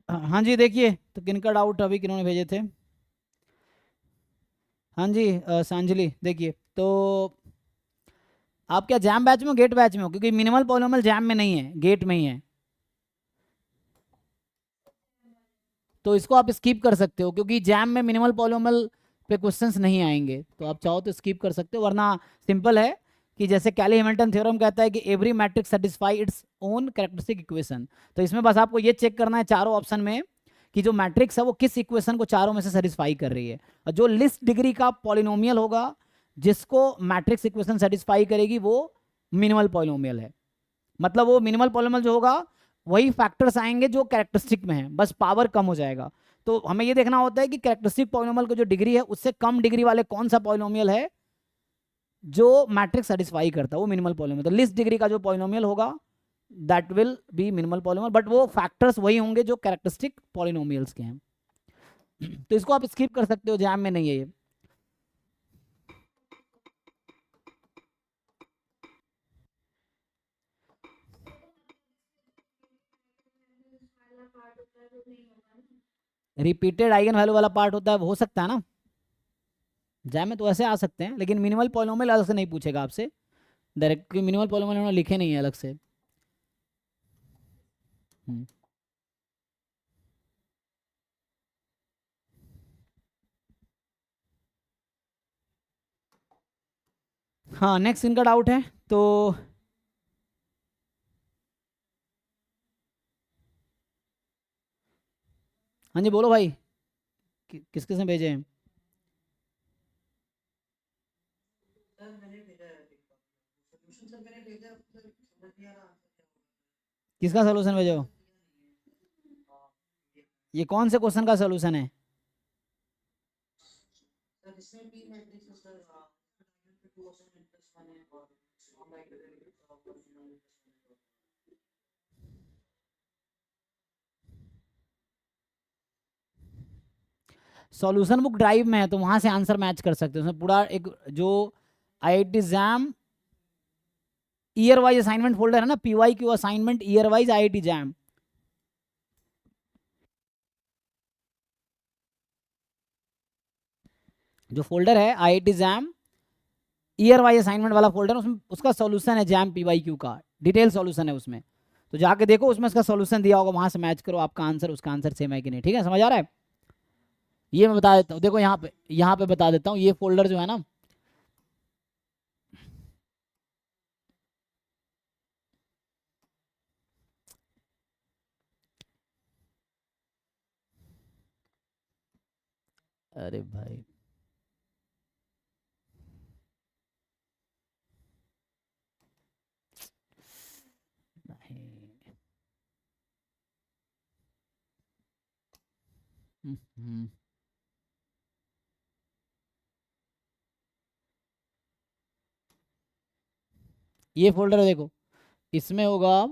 हाँ जी, देखिए तो किनका डाउट अभी किन्होंने भेजे थे। हाँ जी, सांजलि देखिए तो आप क्या जैम बैच में हो गेट बैच में हो, क्योंकि मिनिमल पॉलिनॉमियल जैम में नहीं है, गेट में ही है। तो इसको आप स्किप कर सकते हो, क्योंकि जैम में मिनिमल पॉलिनॉमियल पे क्वेश्चंस नहीं आएंगे, तो आप चाहो तो स्किप कर सकते हो, वरना सिंपल है कि जैसे कैली हैमिल्टन थ्योरम कहता है कि every matrix satisfy its own characteristic equation. तो इसमें बस आपको ये चेक करना है चारों ऑप्शन में कि जो मैट्रिक्स है वो किस इक्वेशन को चारों में से सेटिस्फाई कर रही है, और जो लिस्ट डिग्री का पॉलिनोमियल होगा जिसको मैट्रिक्स इक्वेशन सेटिस्फाई करेगी वो मिनिमल पॉलिनोमियल है। मतलब वो मिनिमल पॉलिनोमियल जो होगा वही फैक्टर्स आएंगे जो कैरेक्टरिस्टिक में है, बस पावर कम हो जाएगा। तो हमें ये देखना होता है कि कैरेक्टरिस्टिक पॉलिनोमियल की जो डिग्री है उससे कम डिग्री वाले कौन सा पॉलिनोमियल है जो मैट्रिक्स सेटिस्फाई करता है, वो मिनिमल पॉलिनोमियल। तो लिस्ट डिग्री का जो पॉलिनोमियल होगा that will be minimal polynomial, but वो फैक्टर्स वही होंगे जो कैरेक्टरिस्टिक पॉलिनोमियल्स के हैं। तो इसको आप स्किप कर सकते हो, जैम में नहीं है ये। रिपीटेड आइगन वैल्यू वाला पार्ट होता है, वो हो सकता है ना, जैम में तो ऐसे आ सकते हैं, लेकिन मिनिमल पॉलिनोमियल अलग से नहीं पूछेगा आपसे डायरेक्ट, क्योंकि मिनिमल पॉलिनोमियल उन्होंने लिखे नहीं है अलग से। हम्म। हाँ, नेक्स्ट इनका डाउट है तो हाँ जी बोलो भाई, किस किसने भेजे हैं? किसका सोल्यूशन भेजो? ये कौन से क्वेश्चन का सोल्यूशन है? सॉल्यूशन बुक ड्राइव में है तो वहां से आंसर मैच कर सकते हो, उसमें पूरा एक जो IIT JAM year wise assignment folder है ना, PY Q assignment year wise IIT JAM, जो फोल्डर है IIT JAM year wise assignment वाला फोल्डर, उसमें उसका सॉल्यूशन है जैम पीवाई क्यू का, डिटेल सॉल्यूशन है उसमें। तो जाके देखो उसमें उसका सॉल्यूशन दिया होगा, वहां से मैच करो आपका आंसर उसका आंसर सेम है कि नहीं। ठीक है, समझ आ रहा है? ये मैं बता देता हूँ, देखो यहाँ पे बता देता हूँ, ये फोल्डर जो है ना, अरे भाई नहीं। हम्म, ये फोल्डर है देखो, इसमें होगा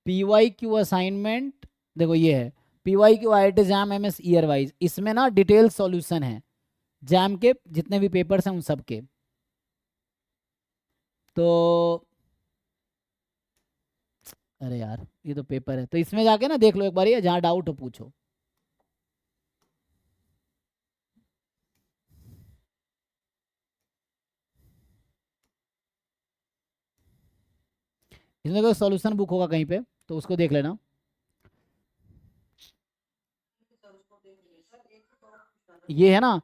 पी वाई क्यू असाइनमेंट। देखो ये है P Y Q I I T JAM M S year wise, इसमें ना डिटेल सॉल्यूशन है जैम के जितने भी पेपर्स हैं उन सब के। तो अरे यार ये तो पेपर है, तो इसमें जाके ना देख लो एक बार, ये जहाँ डाउट हो पूछो। इसमें कोई सॉल्यूशन बुक होगा कहीं पे, तो उसको देख लेना। ये है ना,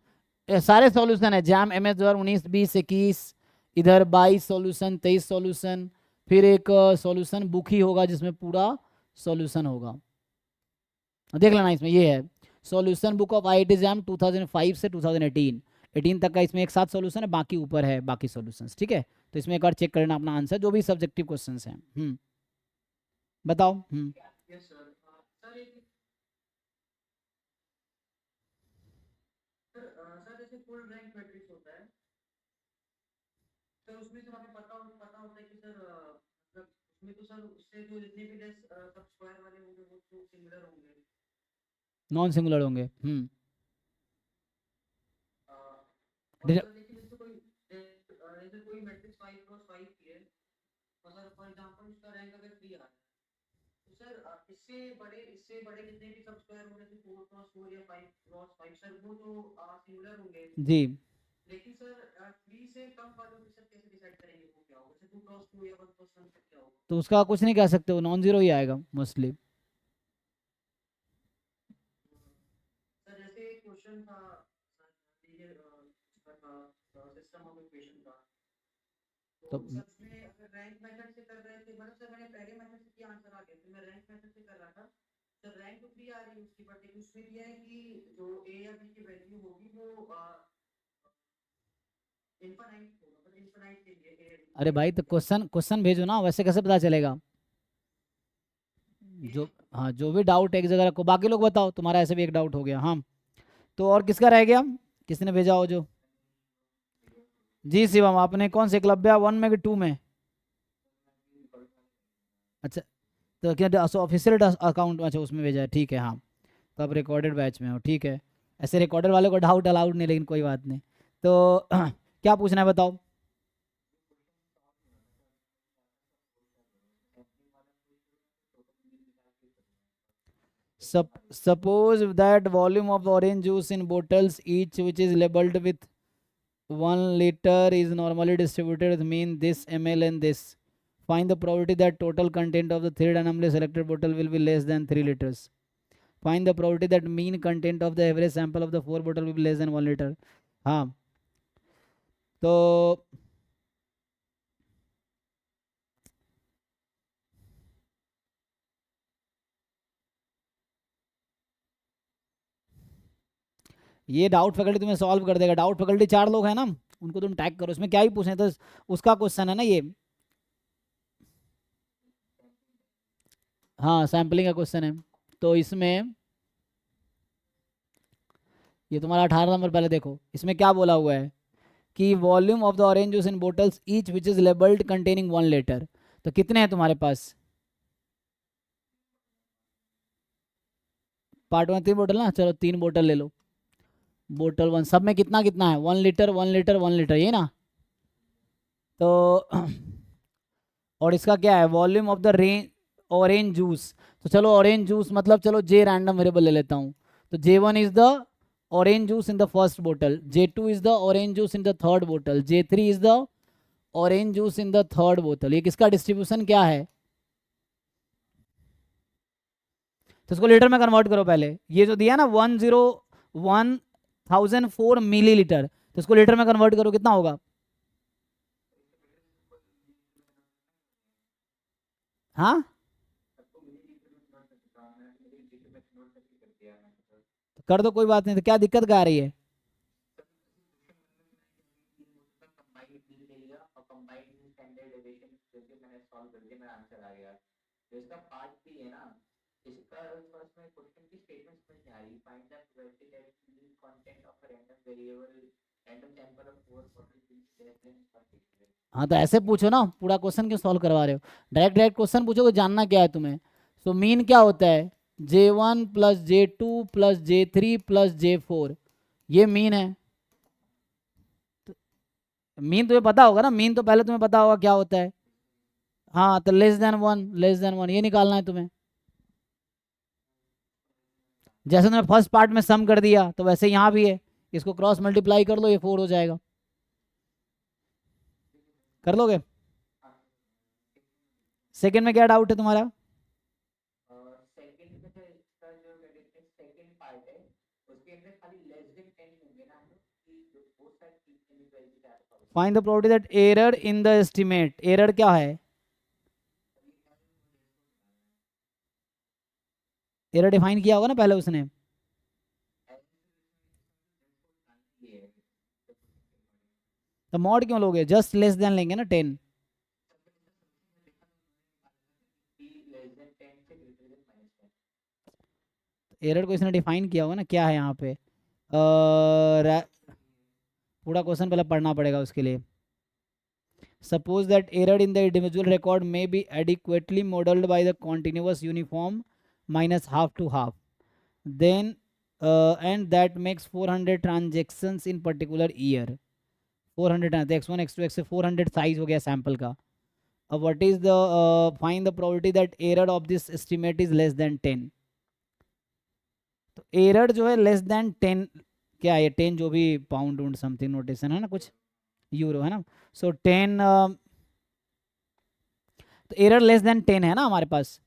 ये सारे सॉल्यूशन है जैम एम एस 2019 20 21, इधर 22 सॉल्यूशन 23 सॉल्यूशन, फिर एक सॉल्यूशन बुक ही होगा जिसमें पूरा सॉल्यूशन होगा, देख लेना। इसमें ये है solution book of I exam 2005 से 2018, 18 तक का इसमें एक साथ सॉल्यूशन है, बाकी ऊपर है बाकी सॉल्यूशंस। ठीक है, तो इसमें एक बार चेक करना अपना आंसर जो भी सब्जेक्टिव क्वेश्चंस हैं। बताओ। नॉन सिंगुलर होंगे। डिर- जी तो उसका कुछ नहीं कह सकते, वो नॉन जीरो ही आएगा मोस्टली। तो अरे भाई तो क्वेश्चन क्वेश्चन भेजो ना, वैसे कैसे पता चलेगा? जो हाँ जो भी डाउट एक जगह रखो, बाकी लोग बताओ, तुम्हारा ऐसे भी एक डाउट हो गया। हाँ तो और किसका रह गया, किसने भेजा हो जो? जी शिवम, आपने कौन से एकलव्य 1 में कि 2 में? अच्छा तो क्या ऑफिशियल अकाउंट, अच्छा उसमें भेजा है, ठीक है। हाँ तो आप रिकॉर्डेड बैच में हो, ठीक है। ऐसे रिकॉर्डेड वाले को डाउट अलाउड नहीं, लेकिन कोई बात नहीं। तो क्या पूछना है बताओ। Suppose that volume of orange juice in bottles each which is labeled with 1 liter is normally distributed, mean this ml and this. Find the probability that total content of the 3 randomly selected bottle will be less than 3 liters. Find the probability that mean content of the average sample of the 4 bottle will be less than 1 liter. हाँ तो ये doubt faculty तुम्हें solve कर देगा। Doubt faculty 4 लोग हैं ना, उनको तुम टैग करो, इसमें क्या ही पूछे, तो उसका क्वेश्चन है ना ये। हाँ सैम्पलिंग का क्वेश्चन है। तो इसमें ये तुम्हारा 18 नंबर, पहले देखो इसमें क्या बोला हुआ है कि volume of the orange juice in bottles each which is labelled containing 1 litre. तो कितने हैं तुम्हारे पास? पार्ट वन 3 बोतल ना, चलो 3 बोतल ले लो। बोतल 1 सब में कितना कितना है? 1 लीटर 1 लीटर 1 लीटर, ये ना। तो और इसका क्या है, volume of the range orange juice. तो चलो ऑरेंज जूस मतलब, चलो जे रैंडम वेरिएबल ले लेता हूँ। तो J1 is the orange juice in the first बोतल, J2 is the orange juice in the third बोतल, J3 is the orange juice in the third बोतल। ये किसका डिस्ट्रीब्यूशन क्या है? तो इसको लीटर में कन्वर्ट करो पहले। ये जो दिया ना 1004 मिली लीटर, तो इसको लीटर में कन्वर्ट करो, कितना होगा? हाँ तो कर दो, कोई बात नहीं, तो क्या दिक्कत क्या आ रही है? हाँ तो ऐसे पूछो ना, पूरा क्वेश्चन क्यों सॉल्व करवा रहे हो? डायरेक्ट डायरेक्ट क्वेश्चन पूछो, जानना क्या है तुम्हें। तो मीन क्या होता है? J1 plus J2 plus J3 plus J4, ये मीन है। मीन तुम्हें पता होगा ना, मीन तो पहले तुम्हें पता होगा क्या होता है। हाँ तो लेस देन वन ये निकालना है तुम्हें। जैसे तुमने फर्स्ट पार्ट में सम कर दिया, तो वैसे यहाँ भी है, इसको क्रॉस मल्टीप्लाई कर लो, ये 4 हो जाएगा। कर लोगे? सेकंड में क्या डाउट है तुम्हारा? Find the probability that error in the estimate. Error क्या है? एरर डिफाइन किया होगा ना पहले उसने। तो मॉड क्यों लोगे, जस्ट लेस देन लेंगे ना 10। एरर को इसने डिफाइन किया होगा ना, क्या है यहाँ पे? पूरा क्वेश्चन पहले पढ़ना पड़ेगा उसके लिए। Suppose that error in the individual record may be adequately modeled by the continuous uniform minus half to half. Then and that makes 400 transactions in particular year. 400 x1 x2 x 400 size हो गया sample का। अब what is the find the probability that error of this estimate is less than 10। तो error जो है less than 10, क्या है 10 जो भी पाउंड उंड समथिंग नोटेशन है ना, कुछ यूरो है ना। सो 10, तो एरर लेस देन 10 है ना हमारे पास।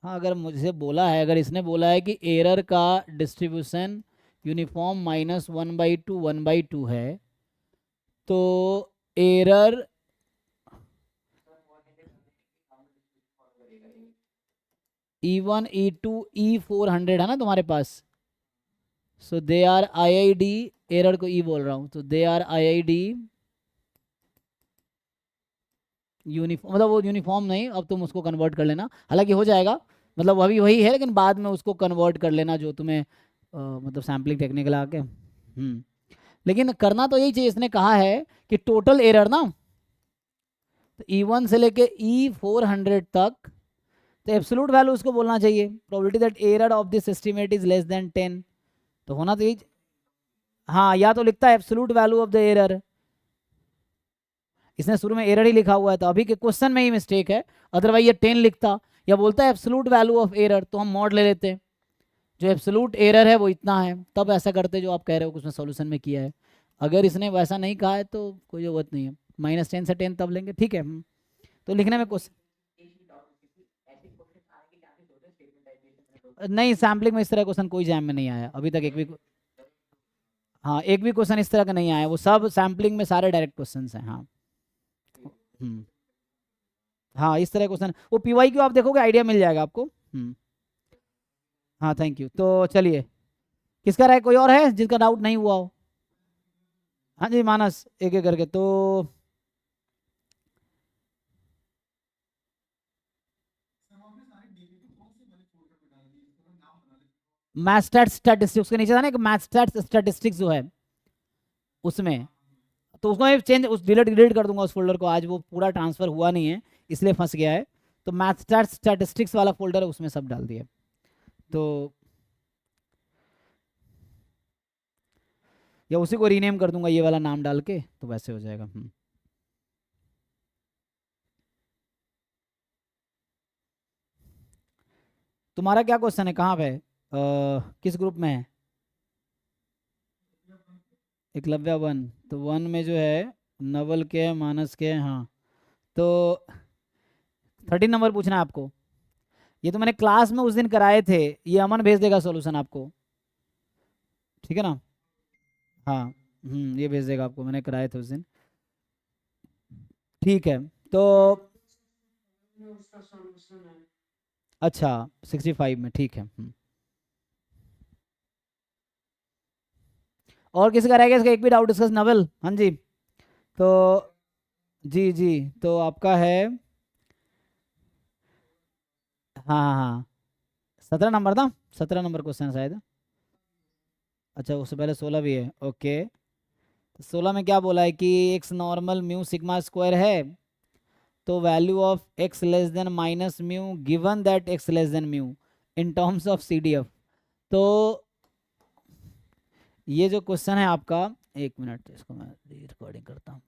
हाँ, अगर मुझे बोला है, अगर इसने बोला है कि एरर का डिस्ट्रीब्यूशन यूनिफॉर्म -1/2 1/2 है, तो एरर E1 E2 E400 है ना तुम्हारे पास। सो दे आर IID, एरर को E बोल रहा हूँ, तो दे आर IID यूनिफॉर्म, मतलब वो यूनिफॉर्म नहीं, अब तुम उसको कन्वर्ट कर लेना, हालांकि हो जाएगा, मतलब अभी वही है लेकिन बाद में उसको कन्वर्ट कर लेना जो तुम्हें मतलब सैम्पलिंग टेक्निक लगा के। लेकिन करना तो यही चाहिए, इसने कहा है कि टोटल एरर ना, तो E1 से लेके E400 तक, तो एब्सोल्यूट वैल्यू उसको बोलना चाहिए, probability that error of this estimate is less than 10, तो होना तो यही। हाँ, या तो लिखता है absolute value of the error, इसने शुरू में एरर ही लिखा हुआ है तो अभी के क्वेश्चन में ही मिस्टेक है, अदरवाइज ये 10 लिखता, या बोलता है एब्सोल्यूट वैल्यू ऑफ एरर, तो हम मॉड ले लेते हैं, जो एब्सोल्यूट एरर है वो इतना है, तब ऐसा करते जो आप कह रहे हो उसमें सॉल्यूशन में किया है। अगर इसने वैसा नहीं कहा है तो कोई जरूरत नहीं है, -10 से 10 तब लेंगे, ठीक है। तो लिखने में क्वेश्चन नहीं, सैम्पलिंग में इस तरह क्वेश्चन कोई जैम में नहीं आया अभी तक, एक भी। हाँ, एक भी क्वेश्चन इस तरह का नहीं आया, वो सब सैम्पलिंग में सारे डायरेक्ट क्वेश्चन हैं। हाँ। हाँ, इस तरह क्वेश्चन, वो PYQ आप देखोगे आइडिया मिल जाएगा आपको। हाँ, थैंक यू। तो चलिए, किसका राय, कोई और है जिसका डाउट नहीं हुआ हो? हाँ जी, मानस, एक एक करके। तो मैथस्टैट स्टैटिस्टिक्स के नीचे था ना एक, मैथस्टैट स्टैटिस्टिक्स जो है उसमें, तो उसको मैं चेंज, उस डिलीट डिलीट कर दूंगा उस फोल्डर को, आज वो पूरा ट्रांसफर हुआ नहीं है इसलिए फंस गया है, तो मैथस्टैट स्टैटिस्टिक्स वाला फोल्डर है उसमें सब डाल दिया। तो या उसी को रीनेम कर दूंगा ये वाला नाम डाल के, तो वैसे हो जाएगा। तुम्हारा क्या क्वेश्चन है, कहाँ पे है? किस ग्रुप में है? एकलव्य 1, तो 1 में जो है नवल के है, मानस के है, हाँ। तो 13 नंबर पूछना है आपको, ये तो मैंने क्लास में उस दिन कराए थे, ये अमन भेज देगा सॉल्यूशन आपको, ठीक है ना। हाँ, ये भेज देगा आपको, मैंने कराए थे उस दिन, ठीक है। तो अच्छा, 65 में, ठीक है। और किसी का रहेगा इसका एक भी डाउट डिस्कस, नवल, हाँ जी। तो जी जी, तो आपका है, हाँ हाँ हाँ, 17 नंबर था, 17 नंबर क्वेश्चन शायद। अच्छा, उससे पहले 16 भी है, ओके। तो 16 में क्या बोला है कि x normal mu sigma square है, तो value of x less than minus mu given that x less than mu in terms of CDF। तो ये जो क्वेश्चन है आपका, एक मिनट, इसको मैं रिकॉर्डिंग करता हूँ।